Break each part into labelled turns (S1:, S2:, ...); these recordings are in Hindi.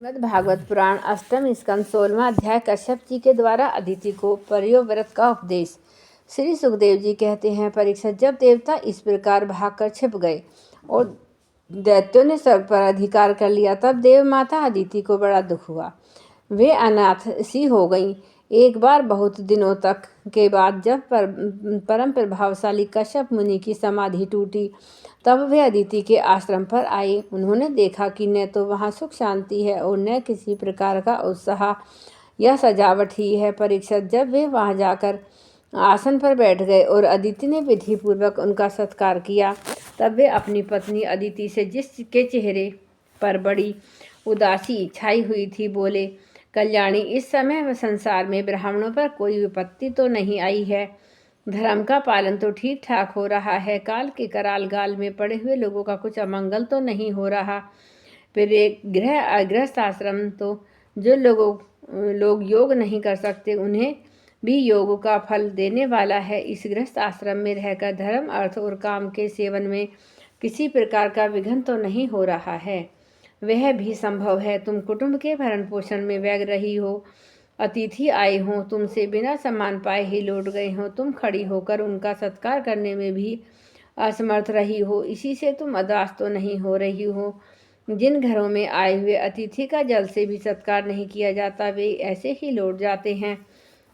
S1: श्रीमद् भागवत पुराण अष्टम स्कंद 16वां अध्याय कश्यप जी के द्वारा अदिति को पर्योव्रत का उपदेश। श्री सुखदेव जी कहते हैं, परीक्षित, जब देवता इस प्रकार भागकर छिप गए और दैत्यों ने स्वर्ग पर अधिकार कर लिया, तब देव माता अदिति को बड़ा दुख हुआ। वे अनाथ सी हो गईं। एक बार बहुत दिनों तक के बाद जब परम प्रभावशाली कश्यप मुनि की समाधि टूटी, तब वे अदिति के आश्रम पर आए। उन्होंने देखा कि न तो वहाँ सुख शांति है और न किसी प्रकार का उत्साह या सजावट ही है। परीक्षित, जब वे वहाँ जाकर आसन पर बैठ गए और अदिति ने विधि पूर्वक उनका सत्कार किया, तब वे अपनी पत्नी अदिति से, जिसके चेहरे पर बड़ी उदासी छाई हुई थी, बोले, कल्याणी, इस समय संसार में ब्राह्मणों पर कोई विपत्ति तो नहीं आई है। धर्म का पालन तो ठीक ठाक हो रहा है। काल के कराल गाल में पड़े हुए लोगों का कुछ अमंगल तो नहीं हो रहा। फिर एक गृहस्थ आश्रम तो जो लोग योग नहीं कर सकते, उन्हें भी योग का फल देने वाला है। इस गृहस्थ आश्रम में रहकर धर्म, अर्थ और काम के सेवन में किसी प्रकार का विघ्न तो नहीं हो रहा है। वह भी संभव है तुम कुटुंब के भरण पोषण में व्यग रही हो, अतिथि आए हों, तुमसे बिना सम्मान पाए ही लौट गए हों, तुम खड़ी होकर उनका सत्कार करने में भी असमर्थ रही हो, इसी से तुम उदास तो नहीं हो रही हो। जिन घरों में आए हुए अतिथि का जल से भी सत्कार नहीं किया जाता, वे ऐसे ही लौट जाते हैं।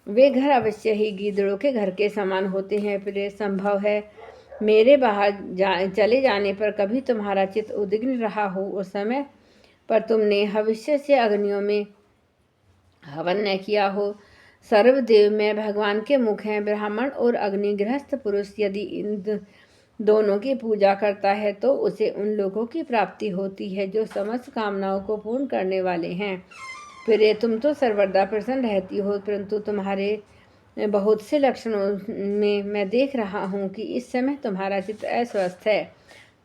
S1: वे घर अवश्य ही गीदड़ों के घर के समान होते हैं। फिर संभव है मेरे बाहर चले जाने पर कभी तुम्हारा चित्त उद्विग्न रहा हो। उस समय पर तुमने भविष्य से अग्नियों में हवन न किया हो। सर्वदेव में भगवान के मुख हैं। ब्राह्मण और अग्नि गृहस्थ पुरुष यदि इन दोनों की पूजा करता है तो उसे उन लोगों की प्राप्ति होती है जो समस्त कामनाओं को पूर्ण करने वाले हैं। फिर तुम तो सर्वदा प्रसन्न रहती हो, परंतु तुम्हारे बहुत से लक्षणों में मैं देख रहा हूँ कि इस समय तुम्हारा चित्त अस्वस्थ है।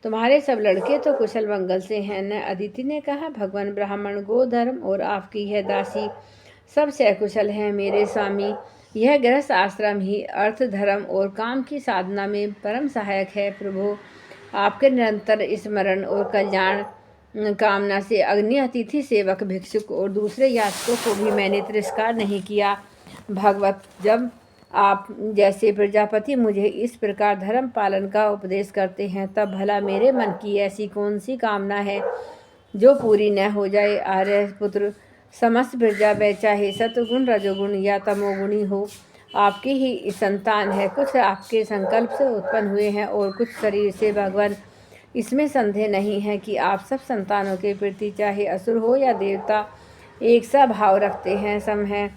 S1: तुम्हारे सब लड़के तो कुशल मंगल से हैं न? अदिति ने कहा, भगवान, ब्राह्मण, गोधर्म और आपकी यह दासी सब सकुशल हैं। मेरे स्वामी, यह गृहस्थ आश्रम ही अर्थ, धर्म और काम की साधना में परम सहायक है। प्रभु, आपके निरंतर स्मरण और कल्याण कामना से अग्नि, अतिथि, सेवक, भिक्षुक और दूसरे याचकों को भी मैंने तिरस्कार नहीं किया। भगवत, जब आप जैसे प्रजापति मुझे इस प्रकार धर्म पालन का उपदेश करते हैं, तब भला मेरे मन की ऐसी कौन सी कामना है जो पूरी न हो जाए। आर्य पुत्र, समस्त प्रजा वे चाहे सतगुण, रजोगुण या तमोगुणी हो, आपकी ही संतान है। कुछ आपके संकल्प से उत्पन्न हुए हैं और कुछ शरीर से। भगवान, इसमें संदेह नहीं है कि आप सब संतानों के प्रति, चाहे असुर हो या देवता, एक सा भाव रखते हैं, सम है।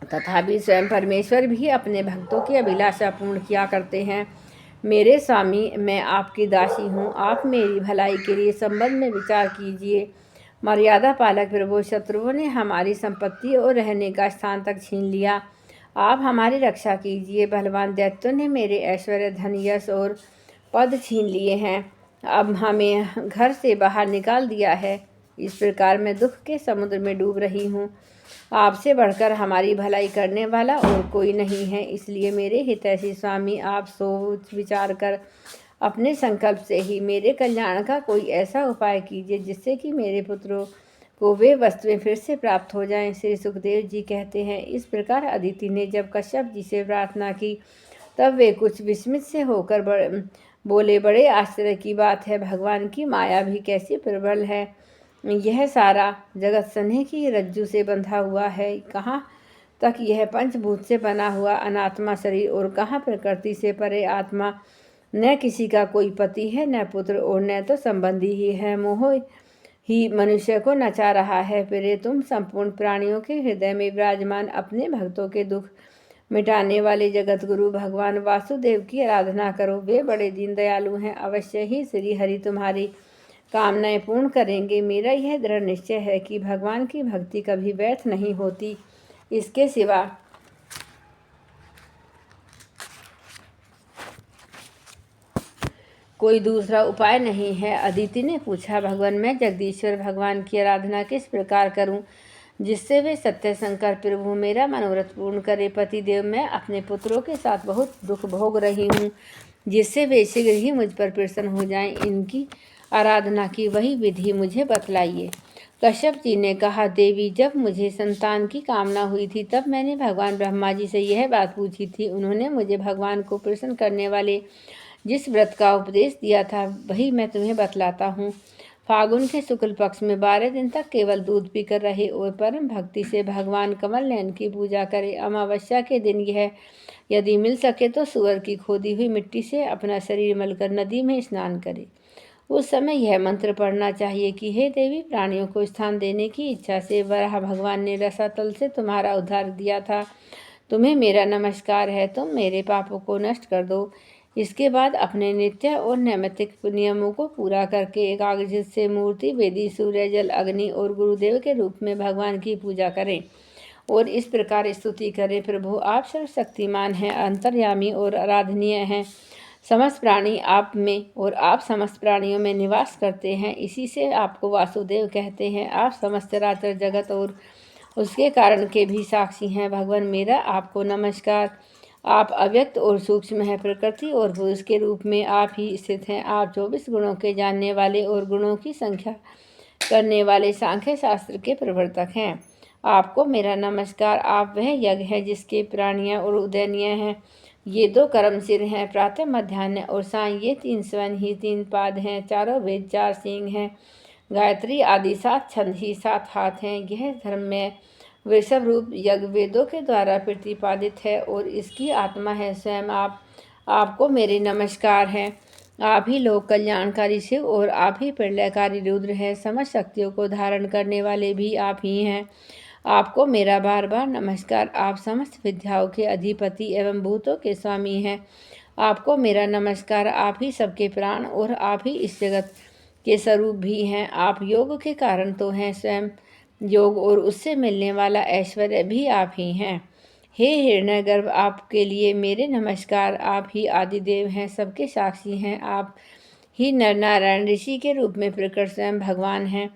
S1: तथापि स्वयं परमेश्वर भी अपने भक्तों की अभिलाषा पूर्ण किया करते हैं। मेरे स्वामी, मैं आपकी दासी हूँ। आप मेरी भलाई के लिए संबंध में विचार कीजिए। मर्यादा पालक प्रभु, शत्रुओं ने हमारी संपत्ति और रहने का स्थान तक छीन लिया। आप हमारी रक्षा कीजिए। बलवान दैत्यों ने मेरे ऐश्वर्य, धन, यश और पद छीन लिए हैं। अब हमें घर से बाहर निकाल दिया है। इस प्रकार मैं दुख के समुद्र में डूब रही हूँ। आपसे बढ़कर हमारी भलाई करने वाला और कोई नहीं है। इसलिए मेरे हितैषी स्वामी, आप सोच विचार कर अपने संकल्प से ही मेरे कल्याण का कोई ऐसा उपाय कीजिए जिससे कि मेरे पुत्रों को वे वस्तुएं फिर से प्राप्त हो जाएं। श्री सुखदेव जी कहते हैं, इस प्रकार अदिति ने जब कश्यप जी से प्रार्थना की, तब वे कुछ विस्मित से होकर बोले, बड़े आश्चर्य की बात है। भगवान की माया भी कैसी प्रबल है। यह सारा जगत सन्हे की रज्जू से बंधा हुआ है। कहाँ तक यह पंचभूत से बना हुआ अनात्मा शरीर और कहाँ प्रकृति से परे आत्मा। न किसी का कोई पति है, न पुत्र और न तो संबंधी ही है। मोह ही मनुष्य को नचा रहा है। फिर तुम संपूर्ण प्राणियों के हृदय में विराजमान अपने भक्तों के दुख मिटाने वाले जगत गुरु भगवान वासुदेव की आराधना करो। वे बड़े दीन दयालु हैं। अवश्य ही श्री हरि तुम्हारी कामनाएं पूर्ण करेंगे। मेरा यह दृढ़ निश्चय है कि भगवान की भक्ति कभी व्यर्थ नहीं होती। इसके सिवा कोई दूसरा उपाय नहीं है। अदिति ने पूछा, भगवान, मैं जगदीश्वर भगवान की आराधना किस प्रकार करूं जिससे वे सत्य शंकर प्रभु मेरा मनोरथ पूर्ण करे। पतिदेव, मैं अपने पुत्रों के साथ बहुत दुख भोग रही हूँ, जिससे वे शीघ्र ही मुझ पर प्रसन्न हो जाएं। इनकी आराधना की वही विधि मुझे बतलाइए। कश्यप जी ने कहा, देवी, जब मुझे संतान की कामना हुई थी तब मैंने भगवान ब्रह्मा जी से यह बात पूछी थी। उन्होंने मुझे भगवान को प्रसन्न करने वाले जिस व्रत का उपदेश दिया था वही मैं तुम्हें बतलाता हूँ। फागुन के शुक्ल पक्ष में 12 दिन तक केवल दूध पीकर रहे और परम भक्ति से भगवान कमल नयन की पूजा करे। अमावस्या के दिन यह यदि मिल सके तो सुअर की खोदी हुई मिट्टी से अपना शरीर मलकर नदी में स्नान करे। उस समय यह मंत्र पढ़ना चाहिए कि हे देवी, प्राणियों को स्थान देने की इच्छा से वराह भगवान ने रसातल से तुम्हारा उद्धार दिया था। तुम्हें मेरा नमस्कार है, तुम मेरे पापों को नष्ट कर दो। इसके बाद अपने नित्य और नैमित्तिक नियमों को पूरा करके एकाग्रचित से मूर्ति, वेदी, सूर्य, जल, अग्नि और गुरुदेव के रूप में भगवान की पूजा करें और इस प्रकार स्तुति करें, प्रभु आप सर्वशक्तिमान हैं, अंतर्यामी और आराधनीय हैं। समस्त प्राणी आप में और आप समस्त प्राणियों में निवास करते हैं, इसी से आपको वासुदेव कहते हैं। आप समस्त चराचर जगत और उसके कारण के भी साक्षी हैं। भगवान मेरा आपको नमस्कार। आप अव्यक्त और सूक्ष्म हैं, प्रकृति और पुरुष के रूप में आप ही स्थित हैं। आप 24 गुणों के जानने वाले और गुणों की संख्या करने वाले सांख्य शास्त्र के प्रवर्तक हैं। आपको मेरा नमस्कार। आप वह यज्ञ हैं जिसके प्राणियाँ और उदयनीय हैं। ये 2 कर्म सिर हैं, प्रातः, मध्याह्न और साय। ये 3 स्वर्ण ही 3 पाद हैं, 4 वेद, 4 सींग हैं। गायत्री आदि 7 छंद ही 7 हाथ हैं। यह धर्म में वृषभ रूप यज्ञ वेदों के द्वारा प्रतिपादित है और इसकी आत्मा है स्वयं आप। आपको मेरे नमस्कार हैं। आप ही लोक कल्याणकारी शिव और आप ही प्रलयकारी रुद्र हैं। समस्त शक्तियों को धारण करने वाले भी आप ही हैं। आपको मेरा बार बार नमस्कार। आप समस्त विद्याओं के अधिपति एवं भूतों के स्वामी हैं। आपको मेरा नमस्कार। आप ही सबके प्राण और आप ही इस जगत के स्वरूप भी हैं। आप योग के कारण तो हैं, स्वयं योग और उससे मिलने वाला ऐश्वर्य भी आप ही हैं। हे हिरण्यगर्भ, आपके लिए मेरे नमस्कार। आप ही आदिदेव हैं, सबके साक्षी हैं। आप ही नर नारायण ऋषि के रूप में प्रकट स्वयं भगवान हैं।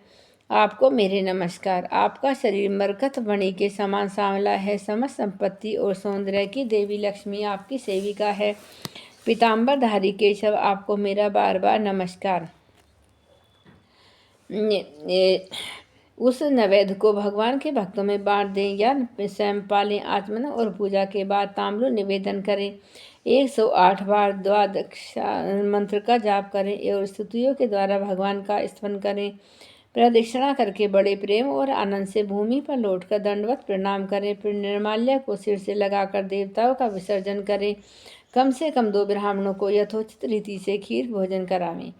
S1: आपको मेरे नमस्कार। आपका शरीर मरकत मणि के समान सांवला है। समस्त संपत्ति और सौंदर्य की देवी लक्ष्मी आपकी सेविका है। पीताम्बरधारी केशव, आपको मेरा बार बार नमस्कार। उस नैवेद्य को भगवान के भक्तों में बांट दें या स्वयं पालें। आचमन और पूजा के बाद ताम्र निवेदन करें। 108 बार द्वादश मंत्र का जाप करें और स्तुतियों के द्वारा भगवान का स्तवन करें। प्रदक्षिणा करके बड़े प्रेम और आनंद से भूमि पर लौटकर दंडवत प्रणाम करें। फिर निर्माल्य को सिर से लगाकर देवताओं का विसर्जन करें। कम से कम 2 ब्राह्मणों को यथोचित रीति से खीर भोजन करावें।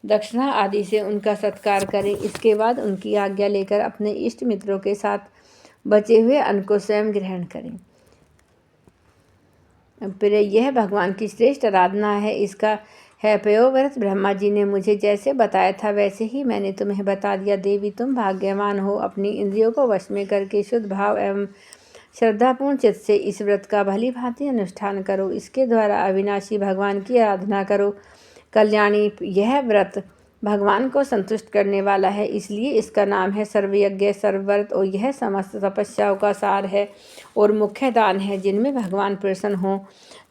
S1: दक्षिणा आदि से उनका सत्कार करें। इसके बाद उनकी आज्ञा लेकर अपने इष्ट मित्रों के साथ बचे हुए अन्न को स्वयं ग्रहण करें। फिर यह भगवान की श्रेष्ठ आराधना है। इसका है पयोव्रत। ब्रह्मा जी ने मुझे जैसे बताया था वैसे ही मैंने तुम्हें बता दिया। देवी, तुम भाग्यवान हो। अपनी इंद्रियों को वश में करके शुद्ध भाव एवं श्रद्धापूर्ण चित्त से इस व्रत का भली भांति अनुष्ठान करो। इसके द्वारा अविनाशी भगवान की आराधना करो। कल्याणी यह व्रत भगवान को संतुष्ट करने वाला है, इसलिए इसका नाम है सर्वयज्ञ सर्वव्रत। और यह समस्त तपस्याओं का सार है और मुख्य दान है। जिनमें भगवान प्रसन्न हों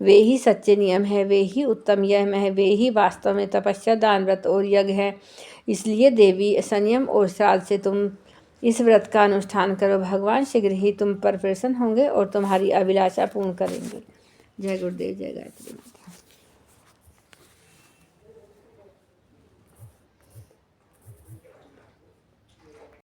S1: वे ही सच्चे नियम है, वे ही उत्तम यम है, वे ही वास्तव में तपस्या, दान, व्रत और यज्ञ है। इसलिए देवी, संयम और श्राद्ध से तुम इस व्रत का अनुष्ठान करो। भगवान शीघ्र ही तुम पर प्रसन्न होंगे और तुम्हारी अभिलाषा पूर्ण करेंगे। जय गुरुदेव, जय गायत्री।